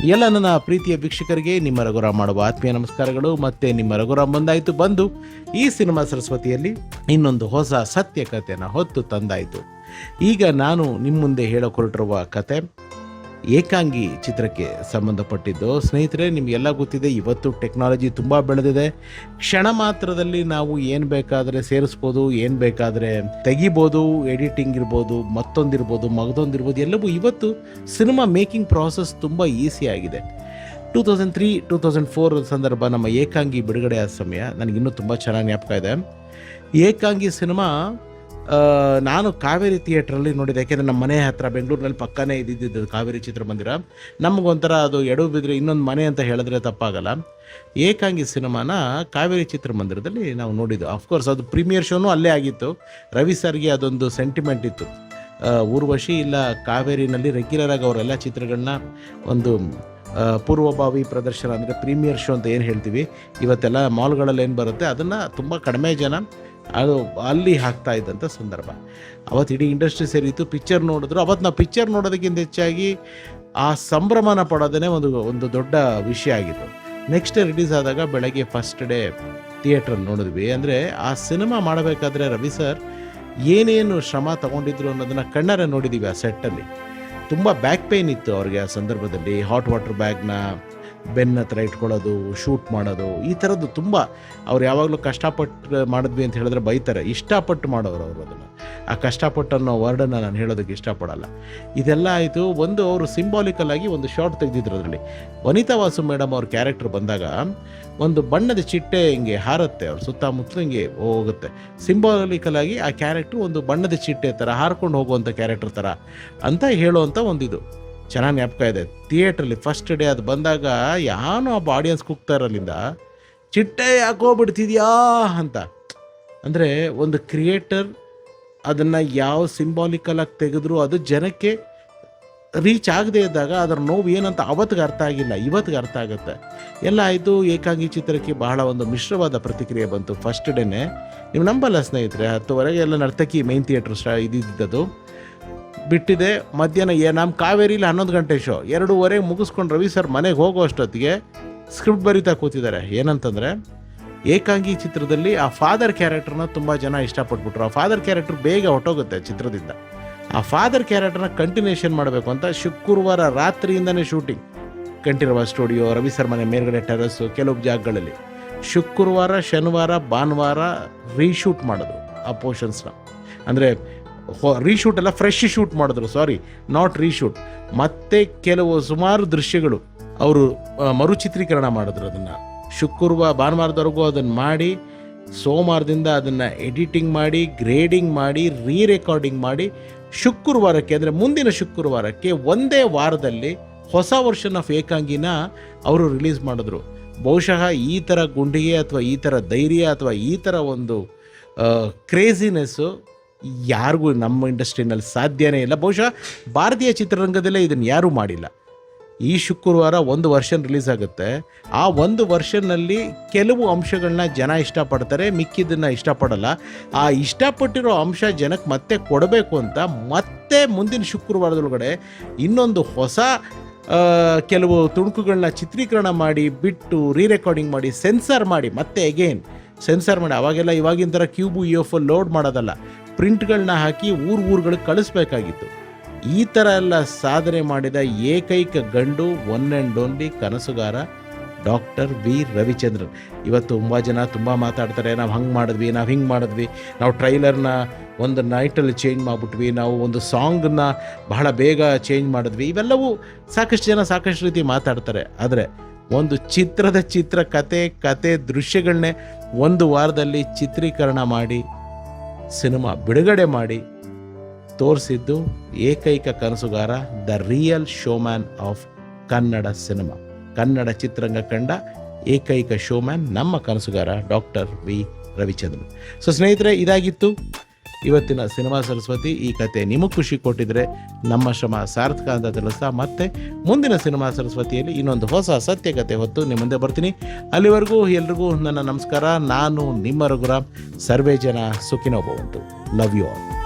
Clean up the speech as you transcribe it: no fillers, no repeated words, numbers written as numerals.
ಎಲ್ಲ ನನ್ನ ಪ್ರೀತಿಯ ವೀಕ್ಷಕರಿಗೆ ನಿಮ್ಮ ರಘುರಾಮ್ ಮಾಡುವ ಆತ್ಮೀಯ ನಮಸ್ಕಾರಗಳು. ಮತ್ತೆ ನಿಮ್ಮ ರಘುರಾಮ್ ಬಂದು ಈ ಸಿನಿಮಾ ಸರಸ್ವತಿಯಲ್ಲಿ ಇನ್ನೊಂದು ಹೊಸ ಸತ್ಯ ಕಥೆಯನ್ನು ಹೊತ್ತು ತಂದಾಯಿತು. ಈಗ ನಾನು ನಿಮ್ಮ ಮುಂದೆ ಹೇಳೋಕೆ ಹೊರಟಿರುವ ಕತೆ ಏಕಾಂಗಿ ಚಿತ್ರಕ್ಕೆ ಸಂಬಂಧಪಟ್ಟಿದ್ದು. ಸ್ನೇಹಿತರೆ, ನಿಮಗೆಲ್ಲ ಗೊತ್ತಿದೆ, ಇವತ್ತು ಟೆಕ್ನಾಲಜಿ ತುಂಬ ಬೆಳೆದಿದೆ. ಕ್ಷಣ ಮಾತ್ರದಲ್ಲಿ ನಾವು ಏನು ಬೇಕಾದರೆ ಸೇರಿಸ್ಬೋದು, ಏನು ಬೇಕಾದರೆ ತೆಗಿಬೋದು, ಎಡಿಟಿಂಗ್ ಇರ್ಬೋದು, ಮಗದೊಂದಿರ್ಬೋದು, ಎಲ್ಲವೂ ಇವತ್ತು ಸಿನಿಮಾ ಮೇಕಿಂಗ್ ಪ್ರಾಸೆಸ್ ತುಂಬ ಈಸಿ ಆಗಿದೆ. 2003-2004 ಸಂದರ್ಭ ನಮ್ಮ ಏಕಾಂಗಿ ಬಿಡುಗಡೆಯ ಸಮಯ ನನಗಿನ್ನೂ ತುಂಬ ಚೆನ್ನಾಗಿ ಜ್ಞಾಪಕ ಇದೆ. ಏಕಾಂಗಿ ಸಿನಿಮಾ ನಾನು ಕಾವೇರಿ ಥಿಯೇಟ್ರಲ್ಲಿ ನೋಡಿದೆ. ಯಾಕೆಂದರೆ ನಮ್ಮ ಮನೆ ಹತ್ತಿರ ಬೆಂಗಳೂರಿನಲ್ಲಿ ಪಕ್ಕನೇ ಇದ್ದಿದ್ದು ಕಾವೇರಿ ಚಿತ್ರಮಂದಿರ. ನಮಗೊಂಥರ ಅದು ಎಡವು ಬಿದ್ದರೆ ಇನ್ನೊಂದು ಮನೆ ಅಂತ ಹೇಳಿದ್ರೆ ತಪ್ಪಾಗಲ್ಲ. ಏಕಾಂಗಿ ಸಿನಿಮಾನ ಕಾವೇರಿ ಚಿತ್ರಮಂದಿರದಲ್ಲಿ ನಾವು ನೋಡಿದ್ದು. ಆಫ್ಕೋರ್ಸ್ ಅದು ಪ್ರೀಮಿಯರ್ ಶೋನೂ ಅಲ್ಲೇ ಆಗಿತ್ತು. ರವಿ ಸರ್ಗೆ ಅದೊಂದು ಸೆಂಟಿಮೆಂಟ್ ಇತ್ತು. ಊರ್ವಶಿ ಇಲ್ಲ ಕಾವೇರಿನಲ್ಲಿ ರೆಗ್ಯುಲರಾಗಿ ಅವರೆಲ್ಲ ಚಿತ್ರಗಳನ್ನ ಒಂದು ಪೂರ್ವಭಾವಿ ಪ್ರದರ್ಶನ ಅಂದರೆ ಪ್ರೀಮಿಯರ್ ಶೋ ಅಂತ ಏನು ಹೇಳ್ತೀವಿ, ಇವತ್ತೆಲ್ಲ ಮಾಲ್ಗಳಲ್ಲಿ ಏನು ಬರುತ್ತೆ ಅದನ್ನು ತುಂಬ ಕಡಿಮೆ ಜನ ಅದು ಅಲ್ಲಿ ಹಾಕ್ತಾ ಇದ್ದಂಥ ಸಂದರ್ಭ. ಅವತ್ತು ಇಡೀ ಇಂಡಸ್ಟ್ರಿ ಸೇರಿತ್ತು. ಪಿಕ್ಚರ್ ನೋಡಿದ್ರು. ಅವತ್ತು ನಾವು ಪಿಕ್ಚರ್ ನೋಡೋದಕ್ಕಿಂತ ಹೆಚ್ಚಾಗಿ ಆ ಸಂಭ್ರಮನ ಪಡೋದೇ ಒಂದು ದೊಡ್ಡ ವಿಷಯ ಆಗಿತ್ತು. ನೆಕ್ಸ್ಟ್ ಡೇ ರಿಲೀಸ್ ಆದಾಗ ಬೆಳಗ್ಗೆ ಫಸ್ಟ್ ಡೇ ಥಿಯೇಟ್ರಲ್ಲಿ ನೋಡಿದ್ವಿ. ಅಂದರೆ ಆ ಸಿನಿಮಾ ಮಾಡಬೇಕಾದ್ರೆ ರವಿ ಸರ್ ಏನೇನು ಶ್ರಮ ತಗೊಂಡಿದ್ರು ಅನ್ನೋದನ್ನು ಕಣ್ಣಾರೆ ನೋಡಿದ್ದೀವಿ. ಆ ಸೆಟ್ಟಲ್ಲಿ ತುಂಬ ಬ್ಯಾಕ್ ಪೇಯ್ನ್ ಇತ್ತು ಅವ್ರಿಗೆ. ಆ ಸಂದರ್ಭದಲ್ಲಿ ಹಾಟ್ ವಾಟರ್ ಬ್ಯಾಗ್ನ ಬೆನ್ನ ಹತ್ರ ಇಟ್ಕೊಳ್ಳೋದು, ಶೂಟ್ ಮಾಡೋದು, ಈ ಥರದ್ದು ತುಂಬ ಅವ್ರು ಯಾವಾಗಲೂ ಕಷ್ಟಪಟ್ಟು ಮಾಡಿದ್ವಿ ಅಂತ ಹೇಳಿದ್ರೆ ಬೈತಾರೆ. ಇಷ್ಟಪಟ್ಟು ಮಾಡೋರು ಅವರು ಅದನ್ನು. ಆ ಕಷ್ಟಪಟ್ಟು ಅನ್ನೋ ವರ್ಡನ್ನು ನಾನು ಹೇಳೋದಕ್ಕೆ ಇಷ್ಟಪಡಲ್ಲ. ಇದೆಲ್ಲ ಆಯಿತು. ಅವರು ಸಿಂಬಾಲಿಕಲ್ ಆಗಿ ಒಂದು ಶಾರ್ಟ್ ತೆಗೆದಿದ್ರು. ಅದರಲ್ಲಿ ವನಿತಾ ವಾಸು ಮೇಡಮ್ ಅವ್ರ ಕ್ಯಾರೆಕ್ಟರ್ ಬಂದಾಗ ಒಂದು ಬಣ್ಣದ ಚಿಟ್ಟೆ ಹಿಂಗೆ ಹಾರುತ್ತೆ, ಅವ್ರ ಸುತ್ತಮುತ್ತಲು ಹಿಂಗೆ ಹೋಗುತ್ತೆ. ಸಿಂಬಾಲಿಕಲ್ ಆಗಿ ಆ ಕ್ಯಾರೆಕ್ಟ್ರು ಒಂದು ಬಣ್ಣದ ಚಿಟ್ಟೆ ಥರ ಹಾರ್ಕೊಂಡು ಹೋಗುವಂಥ ಕ್ಯಾರೆಕ್ಟರ್ ಥರ ಅಂತ ಹೇಳುವಂಥ ಒಂದಿದು ಚೆನ್ನಾಗಿ ಜ್ಞಾಪಕ ಇದೆ. ಥಿಯೇಟ್ರಲ್ಲಿ ಫಸ್ಟ್ ಡೇ ಅದು ಬಂದಾಗ ಯಾನೋ ಒಬ್ಬ ಆಡಿಯನ್ಸ್ ಕೂಗ್ತಾರೆ ಅಲ್ಲಿಂದ, ಚಿಟ್ಟೆ ಯಾಕೋಗ್ಬಿಡ್ತಿದ್ಯಾ ಅಂತ. ಅಂದರೆ ಒಂದು ಕ್ರಿಯೇಟರ್ ಅದನ್ನು ಯಾವ ಸಿಂಬಾಲಿಕಲಾಗಿ ತೆಗೆದ್ರು ಅದು ಜನಕ್ಕೆ ರೀಚ್ ಆಗದೇ ಇದ್ದಾಗ ಅದರ ನೋವು ಏನಂತ ಅವತ್ತಿಗೆ ಅರ್ಥ ಆಗಿಲ್ಲ, ಇವತ್ತಿಗೆ ಅರ್ಥ ಆಗುತ್ತೆ. ಎಲ್ಲ ಆಯಿತು. ಏಕಾಂಗಿ ಚಿತ್ರಕ್ಕೆ ಬಹಳ ಒಂದು ಮಿಶ್ರವಾದ ಪ್ರತಿಕ್ರಿಯೆ ಬಂತು. ಫಸ್ಟ್ ಡೇನೇ ನೀವು ನಂಬಲ್ಲ ಸ್ನೇಹಿತರೆ, 10ವರೆಗೆ ಎಲ್ಲ ನರ್ತಕಿ ಮೈನ್ ಥಿಯೇಟ್ರ್ ಇದ್ದಿದ್ದದು ಬಿಟ್ಟಿದೆ. ಮಧ್ಯಾಹ್ನ ನಮ್ಮ ಕಾವೇರಿಲಿ 11 ಗಂಟೆ ಶೋ, 2:15 ಮುಗಿಸ್ಕೊಂಡು ರವಿ ಸರ್ ಮನೆಗೆ ಹೋಗೋ ಅಷ್ಟೊತ್ತಿಗೆ ಸ್ಕ್ರಿಪ್ಟ್ ಬರೀತಾ ಕೂತಿದ್ದಾರೆ. ಏನಂತಂದರೆ ಏಕಾಂಗಿ ಚಿತ್ರದಲ್ಲಿ ಆ ಫಾದರ್ ಕ್ಯಾರೆಕ್ಟರ್ನ ತುಂಬ ಜನ ಇಷ್ಟಪಟ್ಬಿಟ್ರು. ಆ ಫಾದರ್ ಕ್ಯಾರೆಕ್ಟರ್ ಬೇಗ ಹೊಟ್ಟೋಗುತ್ತೆ ಚಿತ್ರದಿಂದ. ಆ ಫಾದರ್ ಕ್ಯಾರೆಕ್ಟರ್ನ ಕಂಟಿನ್ಯೂಷನ್ ಮಾಡಬೇಕು ಅಂತ ಶುಕ್ರವಾರ ರಾತ್ರಿಯಿಂದನೇ shooting. Kanteerava studio, Ravi sir ಮನೆ ಮೇಲ್ಗಡೆ ಟೆರಸ್ಸು, ಕೆಲವು ಜಾಗಗಳಲ್ಲಿ ಶುಕ್ರವಾರ, ಶನಿವಾರ, ಭಾನುವಾರ ರೀಶೂಟ್ ಮಾಡಿದ್ರು ಆ ಪೋರ್ಷನ್ಸ್ನ. ಅಂದರೆ ರೀಶೂಟ್ ಎಲ್ಲ ಫ್ರೆಶ್ ಶೂಟ್ ಮಾಡಿದ್ರು, ನಾಟ್ ರೀಶೂಟ್. ಮತ್ತು ಕೆಲವು ಸುಮಾರು ದೃಶ್ಯಗಳು ಅವರು ಮರುಚಿತ್ರೀಕರಣ ಮಾಡಿದ್ರು. ಅದನ್ನು ಭಾನುವಾರದವರೆಗೂ ಅದನ್ನು ಮಾಡಿ, ಸೋಮವಾರದಿಂದ ಅದನ್ನು ಎಡಿಟಿಂಗ್ ಮಾಡಿ, ಗ್ರೇಡಿಂಗ್ ಮಾಡಿ, ರೆಕಾರ್ಡಿಂಗ್ ಮಾಡಿ, ಶುಕ್ರವಾರಕ್ಕೆ ಅಂದರೆ ಮುಂದಿನ ಶುಕ್ರವಾರಕ್ಕೆ ಒಂದೇ ವಾರದಲ್ಲಿ ಹೊಸ ವರ್ಷನ್ ಆಫ್ ಏಕಾಂಗಿನ ಅವರು ರಿಲೀಸ್ ಮಾಡಿದ್ರು. ಬಹುಶಃ ಈ ಥರ ಗುಂಡಿಗೆ ಅಥವಾ ಈ ಥರ ಧೈರ್ಯ ಅಥವಾ ಈ ಥರ ಒಂದು ಕ್ರೇಜಿನೆಸ್ಸು ಯಾರಿಗೂ ನಮ್ಮ ಇಂಡಸ್ಟ್ರಿನಲ್ಲಿ ಸಾಧ್ಯನೇ ಇಲ್ಲ. ಬಹುಶಃ ಭಾರತೀಯ ಚಿತ್ರರಂಗದಲ್ಲೇ ಇದನ್ನು ಯಾರೂ ಮಾಡಿಲ್ಲ. ಈ ಶುಕ್ರವಾರ ಒಂದು ವರ್ಷನ್ ರಿಲೀಸ್ ಆಗುತ್ತೆ. ಆ ಒಂದು ವರ್ಷನ್ನಲ್ಲಿ ಕೆಲವು ಅಂಶಗಳನ್ನ ಜನ ಇಷ್ಟಪಡ್ತಾರೆ, ಮಿಕ್ಕಿದ್ದನ್ನು ಇಷ್ಟಪಡಲ್ಲ. ಆ ಇಷ್ಟಪಟ್ಟಿರೋ ಅಂಶ ಜನಕ್ಕೆ ಮತ್ತೆ ಕೊಡಬೇಕು ಅಂತ ಮತ್ತೆ ಮುಂದಿನ ಶುಕ್ರವಾರದೊಳಗಡೆ ಇನ್ನೊಂದು ಹೊಸ ಕೆಲವು ತುಣುಕುಗಳನ್ನ ಚಿತ್ರೀಕರಣ ಮಾಡಿ, ಬಿಟ್ಟು ರೆಕಾರ್ಡಿಂಗ್ ಮಾಡಿ, ಸೆನ್ಸಾರ್ ಮಾಡಿ, ಮತ್ತೆ ಅಗೇನ್ ಸೆನ್ಸಾರ್ ಮಾಡಿ. ಅವಾಗೆಲ್ಲ ಇವಾಗಿನ ಥರ ಕ್ಯೂಬು UFO ಲೋಡ್ ಮಾಡೋದಲ್ಲ, ಪ್ರಿಂಟ್ಗಳನ್ನ ಹಾಕಿ ಊರುಗಳಿಗೆ ಕಳಿಸ್ಬೇಕಾಗಿತ್ತು. ಈ ಥರ ಎಲ್ಲ ಸಾಧನೆ ಮಾಡಿದ ಏಕೈಕ ಗಂಡು, ಒನ್ ಆ್ಯಂಡ್ ಓನ್ಲಿ ಕನಸುಗಾರ ಡಾಕ್ಟರ್ ವಿ ರವಿಚಂದ್ರನ್. ಇವತ್ತು ತುಂಬ ಜನ ತುಂಬ ಮಾತಾಡ್ತಾರೆ, ನಾವು ಹಂಗೆ ಮಾಡಿದ್ವಿ, ನಾವು ಹಿಂಗೆ ಮಾಡಿದ್ವಿ, ನಾವು ಟ್ರೈಲರ್ನ ಒಂದು ನೈಟಲ್ಲಿ ಚೇಂಜ್ ಮಾಡಿಬಿಟ್ವಿ, ನಾವು ಒಂದು ಸಾಂಗನ್ನ ಬಹಳ ಬೇಗ ಚೇಂಜ್ ಮಾಡಿದ್ವಿ. ಇವೆಲ್ಲವೂ ಸಾಕಷ್ಟು ಜನ ಸಾಕಷ್ಟು ರೀತಿ ಮಾತಾಡ್ತಾರೆ. ಆದರೆ ಒಂದು ಕತೆ ದೃಶ್ಯಗಳನ್ನೇ ಒಂದು ವಾರದಲ್ಲಿ ಚಿತ್ರೀಕರಣ ಮಾಡಿ ಸಿನಿಮಾ ಬಿಡುಗಡೆ ಮಾಡಿ ತೋರಿಸಿದ್ದು ಏಕೈಕ ಕನಸುಗಾರ, the real showman of Kannada cinema. Kannada ಚಿತ್ರರಂಗ ಕಂಡ ಏಕೈಕ ಶೋಮ್ಯಾನ್ ನಮ್ಮ ಕನಸುಗಾರ ಡಾಕ್ಟರ್ ವಿ ರವಿಚಂದ್ರನ್. ಸೊ ಸ್ನೇಹಿತರೆ, ಇದಾಗಿತ್ತು ಇವತ್ತಿನ ಸಿನಿಮಾ ಸರಸ್ವತಿ. ಈ ಕತೆ ನಿಮಗೆ ಖುಷಿ ಕೊಟ್ಟಿದ್ರೆ ನಮ್ಮ ಶ್ರಮ ಸಾರ್ಥಕ ಅಂತ ತಿಳಿಸ್ತಾ, ಮತ್ತೆ ಮುಂದಿನ ಸಿನಿಮಾ ಸರಸ್ವತಿಯಲ್ಲಿ ಇನ್ನೊಂದು ಹೊಸ ಸತ್ಯ ಕತೆ ಹೊತ್ತು ನಿಮ್ಮ ಮುಂದೆ ಬರ್ತೀನಿ. ಅಲ್ಲಿವರೆಗೂ ಎಲ್ರಿಗೂ ನನ್ನ ನಮಸ್ಕಾರ. ನಾನು ನಿಮ್ಮ ರಘುರಾಮ್. ಸರ್ವೇ ಜನ ಸುಖಿನೋ ಭವಂತು. Love you all.